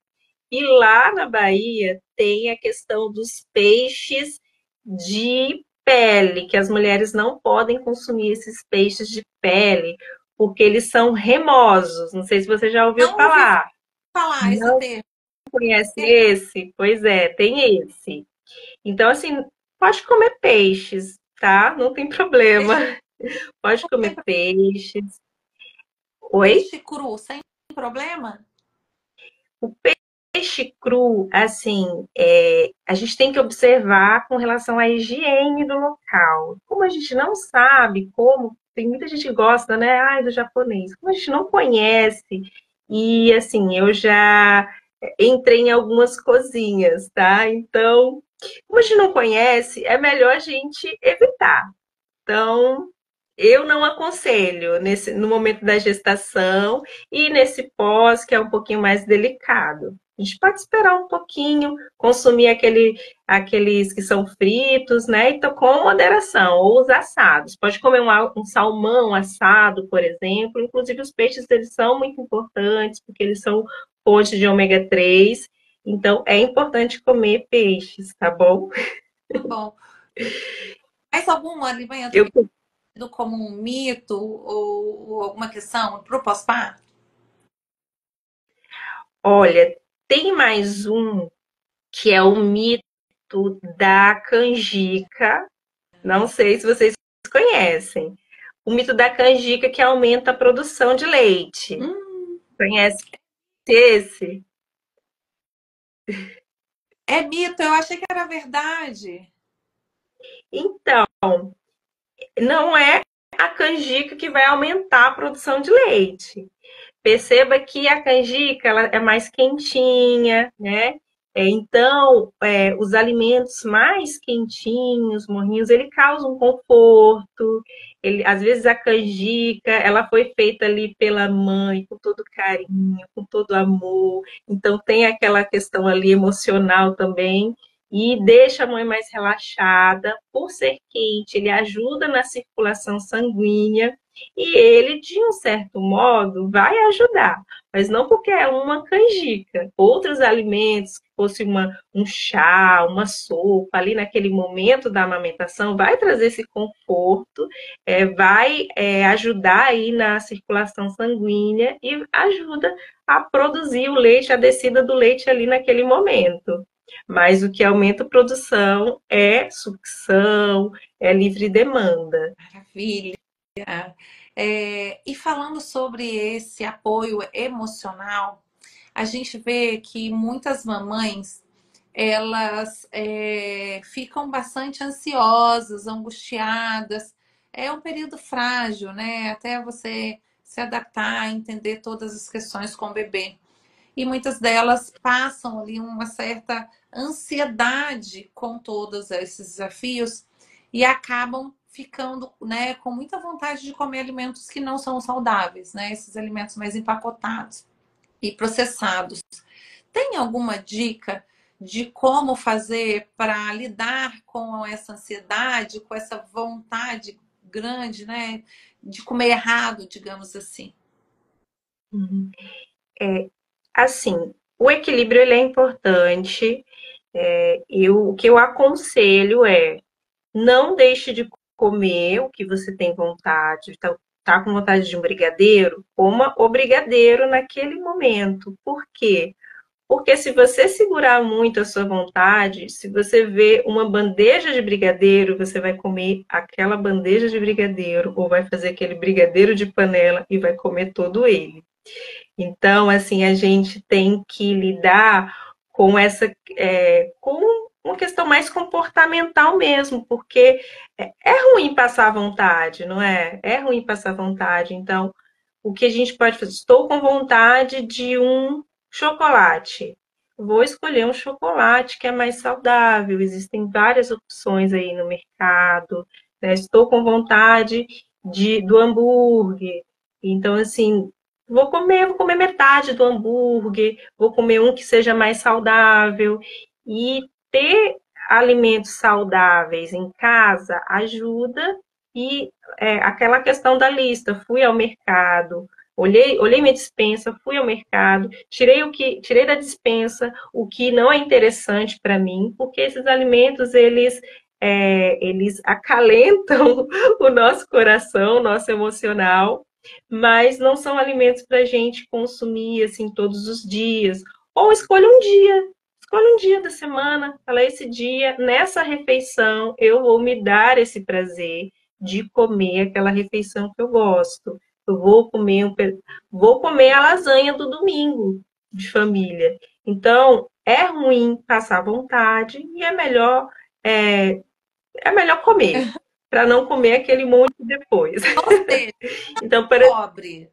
e lá na Bahia tem a questão dos peixes de pele, que as mulheres não podem consumir esses peixes de pele, porque eles são remosos. Não sei se você já ouviu Não ouvi falar. falar esse Não termo. conhece esse? Pois é, tem esse. Então, assim, pode comer peixes, tá? Não tem problema. Peixe, Pode comer peixes. Oi? peixe cru, sem problema? O peixe cru, assim, a gente tem que observar com relação à higiene do local. Como a gente não sabe como, tem muita gente que gosta, né? Ai, do japonês. Como a gente não conhece, e assim, eu já entrei em algumas cozinhas, tá? Então, como a gente não conhece, é melhor a gente evitar. Então, eu não aconselho no momento da gestação e nesse pós, que é um pouquinho mais delicado. A gente pode esperar um pouquinho, consumir aqueles que são fritos, né? Então, com moderação, ou os assados. Pode comer um salmão assado, por exemplo. Inclusive, os peixes, eles são muito importantes, porque eles são fonte de ômega 3. Então, é importante comer peixes, tá bom? Tá bom. Mais algum alimento Eu que é tido como um mito ou alguma questão para o pós-parto? Olha, tem mais um que é o mito da canjica. Não sei se vocês conhecem. O mito da canjica que aumenta a produção de leite. Hum, Conhece esse? é mito, eu achei que era verdade. Então, não é a canjica que vai aumentar a produção de leite. Perceba que a canjica ela é mais quentinha, né? Então, os alimentos mais quentinhos, morninhos, ele causa um conforto. Às vezes a canjica, ela foi feita ali pela mãe, com todo carinho, com todo amor. Então tem aquela questão ali emocional também e deixa a mãe mais relaxada. Por ser quente, ele ajuda na circulação sanguínea e ele, de um certo modo, vai ajudar, mas não porque é uma canjica. Outros alimentos, que fosse um chá, uma sopa, ali naquele momento da amamentação, vai trazer esse conforto, vai ajudar aí na circulação sanguínea e ajuda a produzir o leite, a descida do leite ali naquele momento. Mas o que aumenta a produção é sucção, é livre demanda. Maravilha. E falando sobre esse apoio emocional, a gente vê que muitas mamães elas ficam bastante ansiosas, angustiadas. É um período frágil, né? Até você se adaptar, entender todas as questões com o bebê. E muitas delas passam ali uma certa ansiedade com todos esses desafios e acabam ficando, né, com muita vontade de comer alimentos que não são saudáveis, né? Esses alimentos mais empacotados e processados. Tem alguma dica de como fazer para lidar com essa ansiedade, com essa vontade grande, né, de comer errado, digamos assim? Uhum. Assim, o equilíbrio ele é importante. O que eu aconselho é não deixe de comer o que você tem vontade. Então, tá com vontade de um brigadeiro? Coma o brigadeiro naquele momento. Por quê? Porque se você segurar muito a sua vontade, se você vê uma bandeja de brigadeiro, você vai comer aquela bandeja de brigadeiro, ou vai fazer aquele brigadeiro de panela e vai comer todo ele. Então, assim, a gente tem que lidar com com uma questão mais comportamental mesmo, porque é ruim passar vontade, não é? É ruim passar vontade. Então, o que a gente pode fazer? Estou com vontade de um chocolate. Vou escolher um chocolate que é mais saudável. Existem várias opções aí no mercado, né? Estou com vontade do hambúrguer. Então, assim, vou comer metade do hambúrguer, vou comer um que seja mais saudável. E ter alimentos saudáveis em casa ajuda e aquela questão da lista, fui ao mercado, olhei minha despensa, fui ao mercado, tirei da despensa o que não é interessante para mim, porque esses alimentos eles acalentam o nosso coração, o nosso emocional, mas não são alimentos para a gente consumir assim todos os dias. Ou escolha um dia da semana, fala esse dia, nessa refeição eu vou me dar esse prazer de comer aquela refeição que eu gosto. Eu vou comer a lasanha do domingo de família. Então, é ruim passar vontade e é, é melhor comer, para não comer aquele monte depois. Ou seja, Então, para cobre.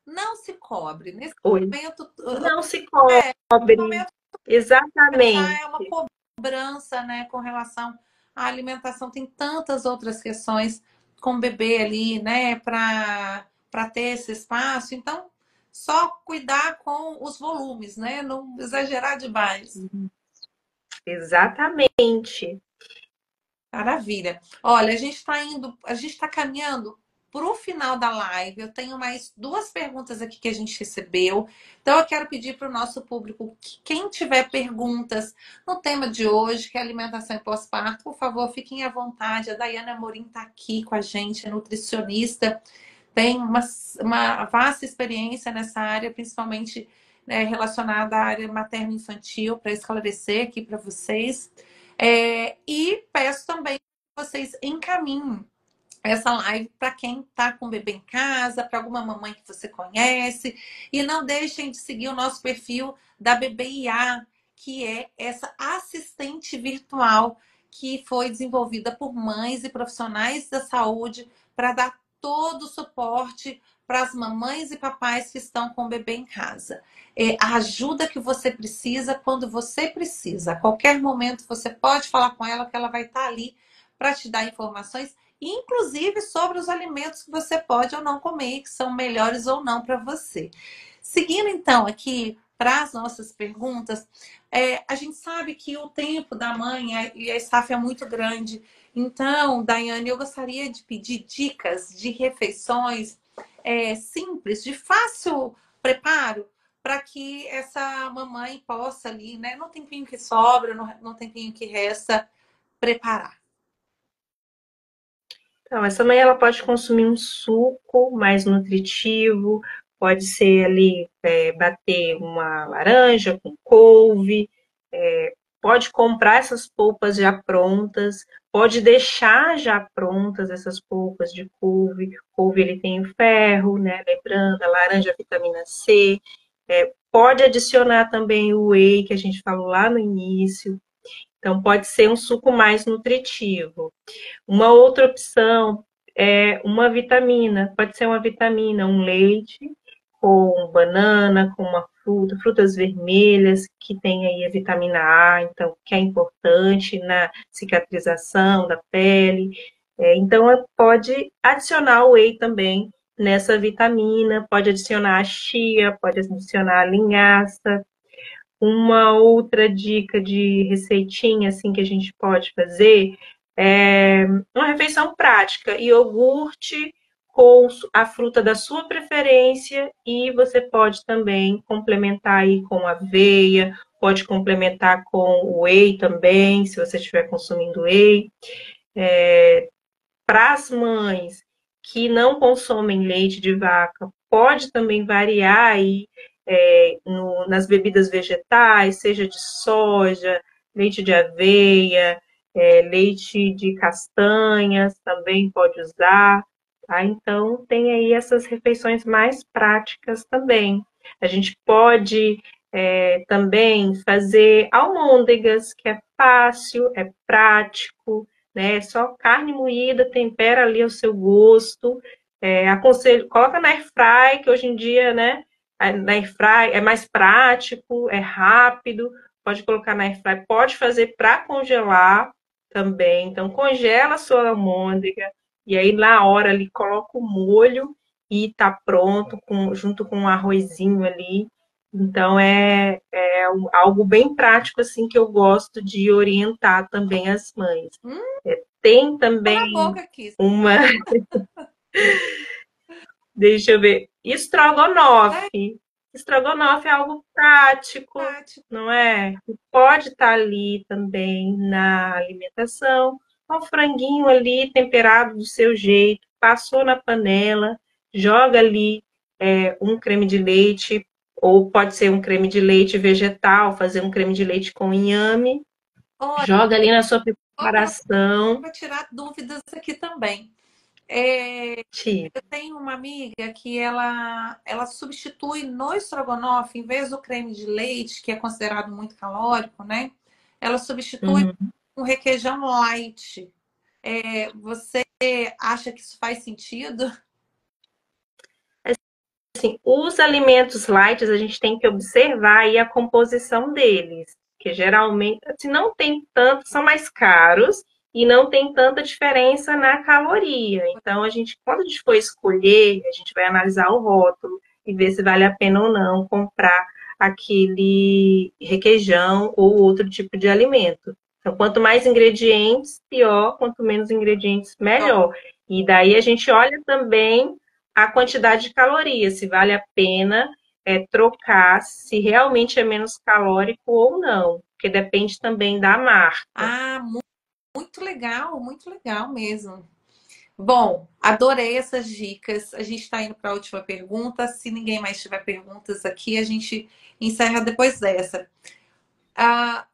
Não se cobre. Nesse hoje, momento, não se cobre. momento já Exatamente. é uma cobrança, né, com relação à alimentação. Tem tantas outras questões com o bebê ali, né, para ter esse espaço. Então, só cuidar com os volumes, né? Não exagerar demais. Exatamente. Maravilha. Olha, a gente está caminhando para o final da live. Eu tenho mais duas perguntas aqui que a gente recebeu. Então, eu quero pedir para o nosso público que quem tiver perguntas no tema de hoje, que é alimentação e pós-parto, por favor, fiquem à vontade. A Daiane Amorim está aqui com a gente, é nutricionista, tem uma vasta experiência nessa área, principalmente né, relacionada à área materno-infantil, para esclarecer aqui para vocês. E peço também que vocês encaminhem essa live para quem está com o bebê em casa, para alguma mamãe que você conhece. E não deixem de seguir o nosso perfil da BBIA, que é essa assistente virtual que foi desenvolvida por mães e profissionais da saúde para dar todo o suporte para as mamães e papais que estão com o bebê em casa. A ajuda que você precisa quando você precisa. A qualquer momento você pode falar com ela que ela vai estar ali para te dar informações inclusive sobre os alimentos que você pode ou não comer, que são melhores ou não para você. Seguindo então aqui para as nossas perguntas, a gente sabe que o tempo da mãe e a estafa é muito grande. Então, Daiane, eu gostaria de pedir dicas de refeições simples, de fácil preparo, para que essa mamãe possa ali, né, no tempinho que sobra, no tempinho que resta, preparar. Então, essa mãe ela pode consumir um suco mais nutritivo, pode ser ali bater uma laranja com couve, pode comprar essas polpas já prontas, pode deixar já prontas essas polpas de couve. Couve ele tem o ferro, né? Lembrando, a laranja a vitamina C. Pode adicionar também o whey que a gente falou lá no início. Então, pode ser um suco mais nutritivo. Uma outra opção é uma vitamina, pode ser uma vitamina, um leite com banana, com uma fruta, frutas vermelhas, que tem aí a vitamina A, então, que é importante na cicatrização da pele. Então, pode adicionar o whey também nessa vitamina, pode adicionar a chia, pode adicionar a linhaça. Uma outra dica de receitinha assim que a gente pode fazer é uma refeição prática, iogurte com a fruta da sua preferência e você pode também complementar aí com aveia, pode complementar com whey também, se você estiver consumindo whey. Para as mães que não consomem leite de vaca, pode também variar aí nas bebidas vegetais, seja de soja, leite de aveia, leite de castanhas, também pode usar. Tá? Então, tem aí essas refeições mais práticas também. A gente pode também fazer almôndegas, que é fácil, é prático, né? Só carne moída, tempera ali ao seu gosto. Aconselho, coloca na airfry, que hoje em dia, né? Na airfry é mais prático, é rápido. Pode colocar na airfry, pode fazer para congelar também. Então, congela a sua almôndega e aí, na hora, ali, coloca o molho e tá pronto, junto com um arrozinho ali. Então, algo bem prático, assim, que eu gosto de orientar também as mães. Hum, Tem tá na também boca aqui. uma, deixa eu ver, É estrogonofe. Estrogonofe é algo prático, prático. não é? Que pode estar ali também na alimentação. Um franguinho ali temperado do seu jeito, passou na panela, joga ali um creme de leite, ou pode ser um creme de leite vegetal, fazer um creme de leite com inhame, Olha, joga ali na sua só preparação. para tirar dúvidas aqui também. É, Tipo, eu tenho uma amiga que ela substitui no estrogonofe, em vez do creme de leite, que é considerado muito calórico, né? Ela substitui uhum. um requeijão light. Você acha que isso faz sentido? Assim, os alimentos light, a gente tem que observar aí a composição deles, que geralmente, se não tem tanto, são mais caros e não tem tanta diferença na caloria. Então, quando a gente for escolher, a gente vai analisar o rótulo e ver se vale a pena ou não comprar aquele requeijão ou outro tipo de alimento. Então, quanto mais ingredientes, pior, quanto menos ingredientes, melhor. E daí a gente olha também a quantidade de calorias, se vale a pena trocar, se realmente é menos calórico ou não, porque depende também da marca. Ah, muito legal mesmo. Bom, adorei essas dicas. A gente está indo para a última pergunta. Se ninguém mais tiver perguntas aqui, a gente encerra depois dessa.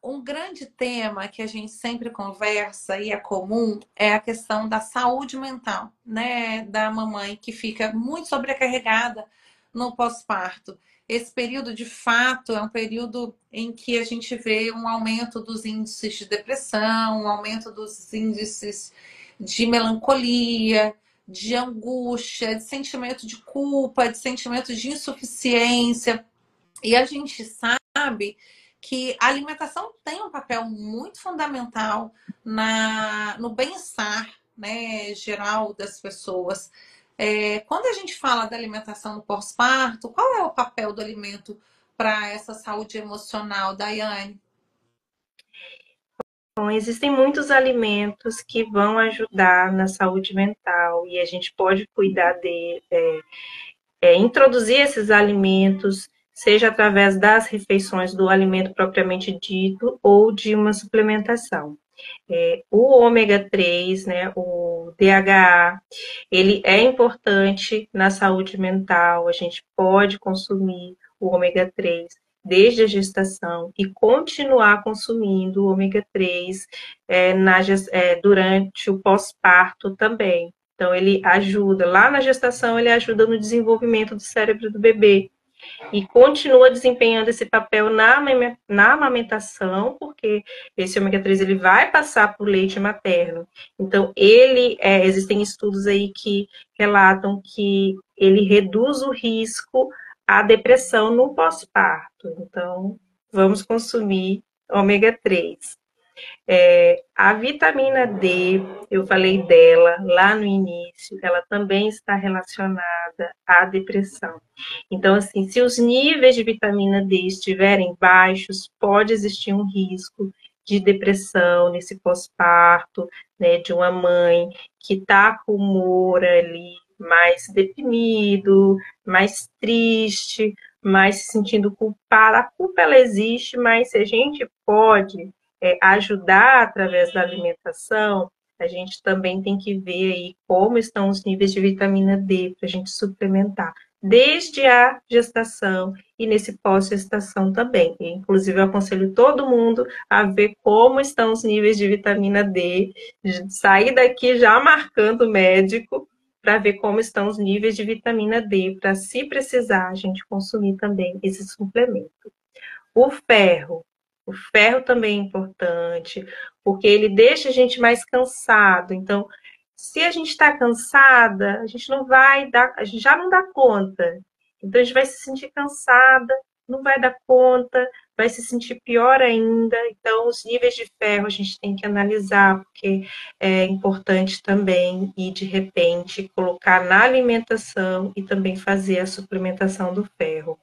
Um grande tema que a gente sempre conversa e é comum é a questão da saúde mental, né? Da mamãe que fica muito sobrecarregada no pós-parto. Esse período, de fato, é um período em que a gente vê um aumento dos índices de depressão, um aumento dos índices de melancolia, de angústia, de sentimento de culpa, de sentimento de insuficiência. E a gente sabe que a alimentação tem um papel muito fundamental no bem-estar, né, geral das pessoas. Quando a gente fala da alimentação no pós-parto, qual é o papel do alimento para essa saúde emocional, Daiane? Bom, existem muitos alimentos que vão ajudar na saúde mental e a gente pode cuidar introduzir esses alimentos, seja através das refeições do alimento propriamente dito ou de uma suplementação. O ômega 3, né, o DHA, ele é importante na saúde mental, a gente pode consumir o ômega 3 desde a gestação e continuar consumindo o ômega 3 durante o pós-parto também. Então, ele ajuda, lá na gestação, ele ajuda no desenvolvimento do cérebro do bebê e continua desempenhando esse papel na amamentação, porque esse ômega 3 ele vai passar por leite materno. Então, existem estudos aí que relatam que ele reduz o risco à depressão no pós-parto. Então, vamos consumir ômega 3. A vitamina D, eu falei dela lá no início, ela também está relacionada à depressão. Então, assim, se os níveis de vitamina D estiverem baixos, pode existir um risco de depressão nesse pós-parto, né, de uma mãe que está com o humor ali mais deprimido, mais triste, mais se sentindo culpada. A culpa ela existe, mas se a gente pode ajudar através da alimentação, a gente também tem que ver aí como estão os níveis de vitamina D para a gente suplementar, desde a gestação e nesse pós-gestação também. E, inclusive, eu aconselho todo mundo a ver como estão os níveis de vitamina D, sair daqui já marcando o médico para ver como estão os níveis de vitamina D, para, se precisar, a gente consumir também esse suplemento. O ferro. O ferro também é importante, porque ele deixa a gente mais cansado. Então, se a gente está cansada, a gente não vai dar, a gente já não dá conta. Então, a gente vai se sentir cansada, não vai dar conta, vai se sentir pior ainda. Então, os níveis de ferro a gente tem que analisar, porque é importante também, e de repente, colocar na alimentação e também fazer a suplementação do ferro.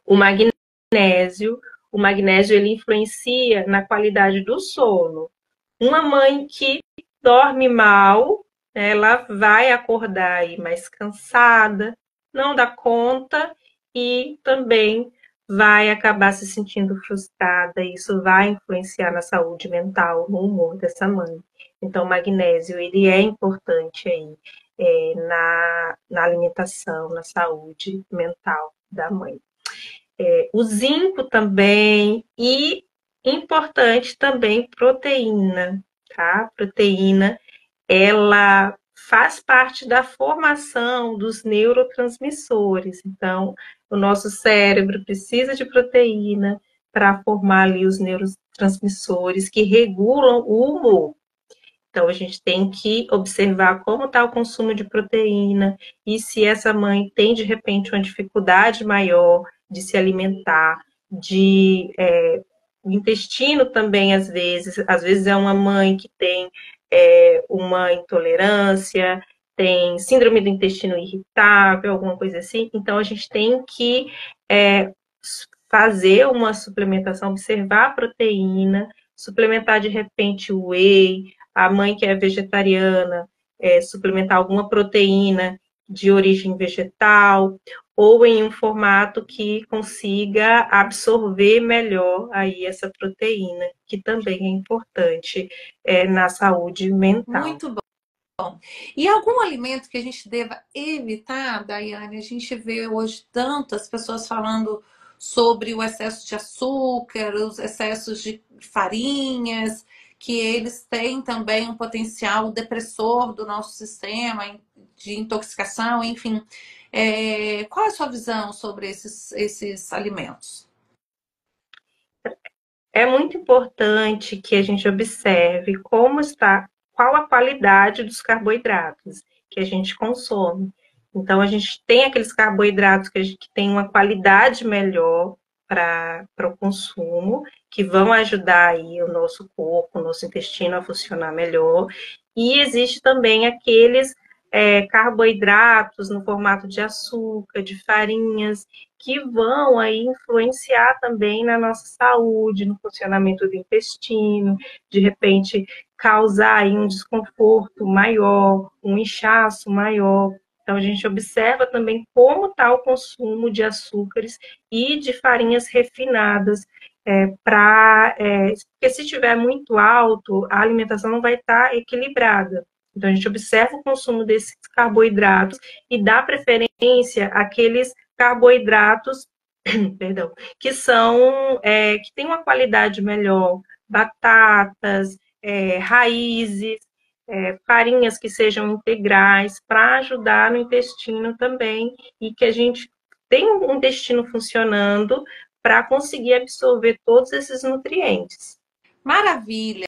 O magnésio, o magnésio ele influencia na qualidade do sono. Uma mãe que dorme mal, ela vai acordar aí mais cansada, não dá conta e também vai acabar se sentindo frustrada. Isso vai influenciar na saúde mental, no humor dessa mãe. Então, o magnésio ele é importante aí na alimentação, na saúde mental da mãe. O zinco também e importante também proteína, tá? Proteína, ela faz parte da formação dos neurotransmissores. Então, o nosso cérebro precisa de proteína para formar ali os neurotransmissores que regulam o humor. Então, a gente tem que observar como está o consumo de proteína e se essa mãe tem, de repente, uma dificuldade maior de se alimentar, o intestino também, às vezes é uma mãe que tem uma intolerância, tem síndrome do intestino irritável, alguma coisa assim. Então, a gente tem que fazer uma suplementação, observar a proteína, suplementar, de repente, o whey, a mãe que é vegetariana, suplementar alguma proteína de origem vegetal, ou em um formato que consiga absorver melhor aí essa proteína, que também é importante na saúde mental. Muito bom. E algum alimento que a gente deva evitar, Daiane? A gente vê hoje tantas pessoas falando sobre o excesso de açúcar, os excessos de farinhas, que eles têm também um potencial depressor do nosso sistema, de intoxicação, enfim. Qual é a sua visão sobre esses alimentos? É muito importante que a gente observe como está, qual a qualidade dos carboidratos que a gente consome. Então, a gente tem aqueles carboidratos que têm uma qualidade melhor para o consumo, que vão ajudar aí o nosso corpo, o nosso intestino a funcionar melhor. E existe também aqueles carboidratos no formato de açúcar, de farinhas, que vão aí influenciar também na nossa saúde, no funcionamento do intestino, de repente causar aí um desconforto maior, um inchaço maior. Então, a gente observa também como está o consumo de açúcares e de farinhas refinadas, porque se estiver muito alto, a alimentação não vai estar equilibrada. Então, a gente observa o consumo desses carboidratos e dá preferência àqueles carboidratos, perdão, que são que têm uma qualidade melhor, batatas, raízes, farinhas que sejam integrais, para ajudar no intestino também e que a gente tenha um intestino funcionando para conseguir absorver todos esses nutrientes. Maravilha!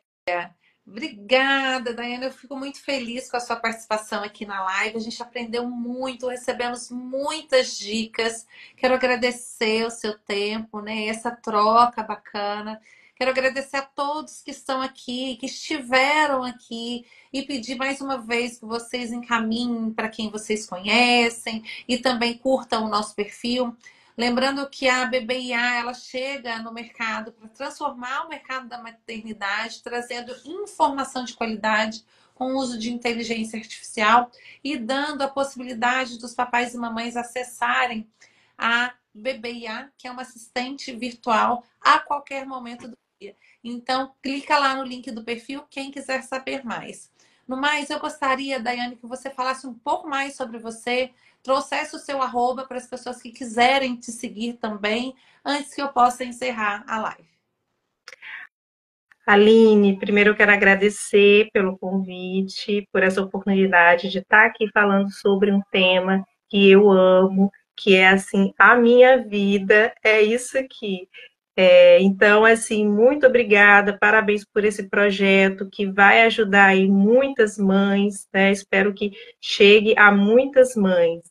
Obrigada, Daiane. Eu fico muito feliz com a sua participação aqui na live. A gente aprendeu muito, recebemos muitas dicas. Quero agradecer o seu tempo, né? Essa troca bacana. Quero agradecer a todos que estão aqui, que estiveram aqui, e pedir mais uma vez que vocês encaminhem para quem vocês conhecem e também curtam o nosso perfil. Lembrando que a BBIA ela chega no mercado para transformar o mercado da maternidade, trazendo informação de qualidade com o uso de inteligência artificial e dando a possibilidade dos papais e mamães acessarem a BBIA, que é uma assistente virtual a qualquer momento do dia. Então, clica lá no link do perfil, quem quiser saber mais. No mais, eu gostaria, Daiane, que você falasse um pouco mais sobre você, trouxesse o seu arroba para as pessoas que quiserem te seguir também, antes que eu possa encerrar a live. Aline, primeiro eu quero agradecer pelo convite, por essa oportunidade de estar aqui falando sobre um tema que eu amo, que é assim, a minha vida, é isso aqui. Então, assim, muito obrigada, parabéns por esse projeto que vai ajudar aí muitas mães, né? Espero que chegue a muitas mães.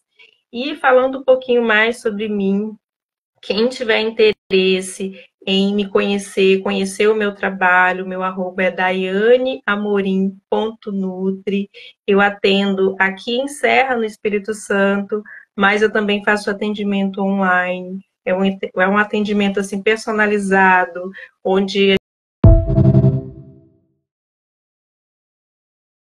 E falando um pouquinho mais sobre mim, quem tiver interesse em me conhecer, conhecer o meu trabalho, meu arroba é daianeamorim.nutri. Eu atendo aqui em Serra, no Espírito Santo, mas eu também faço atendimento online. É um atendimento assim personalizado, onde